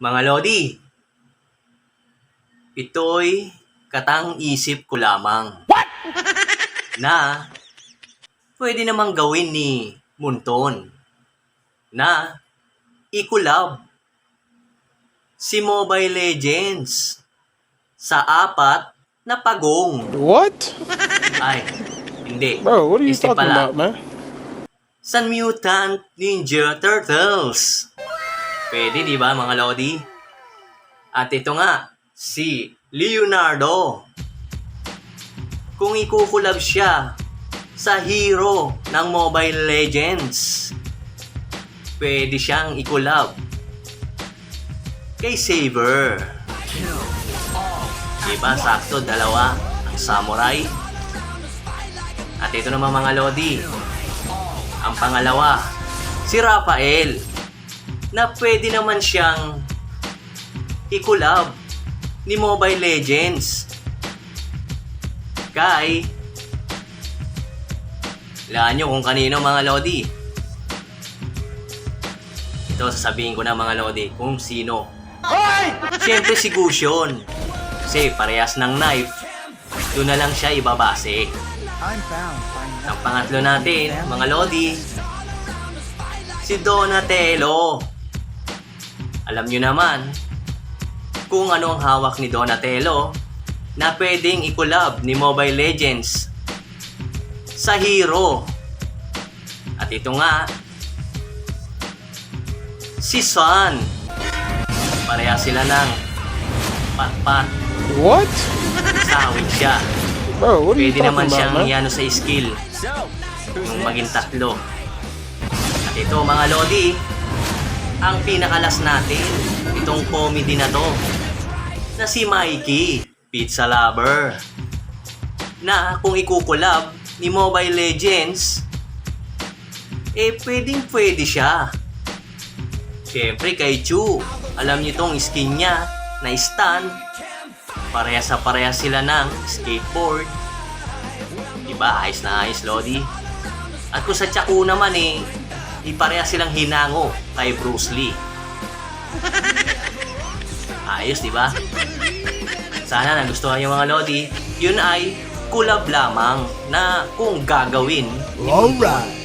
Mga Lodi, ito'y katang-isip ko lamang. What? Na pwede namang gawin ni Munton na i-collab si Mobile Legends sa apat na pagong. What? Ay, hindi. Bro, what are you Isip talking pala. about, man? Sa Mutant Ninja Turtles. Pwede, di ba, mga Lodi? At ito nga, si Leonardo. Kung ikukulab siya sa hero ng Mobile Legends, pwede siyang ikulab kay Saber. Diba, sakto, dalawa ang samurai. At ito naman, mga Lodi, ang pangalawa, si Rafael, na pwede naman siyang ikulab ni Mobile Legends kay, laan nyo kung kanino, mga Lodi. Ito, sasabihin ko na, mga Lodi, kung sino. Siyempre si Gusion, kasi parehas ng knife, doon na lang siya ibabase. Ang pangatlo natin, mga Lodi, si Donatello. Alam nyo naman kung ano ang hawak ni Donatello na pwedeng i-collab ni Mobile Legends sa hero. At ito nga, si Sun. Pareha sila ng pat-pat. What? Sawit siya. Bro, what are you Pwede naman talking siyang about, man? iano sa skill yung maging tatlo. At ito, mga Lodi, ang pinakalas natin, itong comedy na to, na si Mikey, Pizza Lover, na kung ikukulab ni Mobile Legends, pwedeng pwede siya. Siyempre kay Chu, alam niyo tong skin niya na stun, parehas sa parehas sila ng skateboard. Diba? Ayos na ayos, Lodi. At kung sa Chaku naman parehas silang hinango kay Bruce Lee. Ayos, diba? Sana nagustuhan yung mga Lodi. Yun ay collab lamang na kung gagawin. Alright.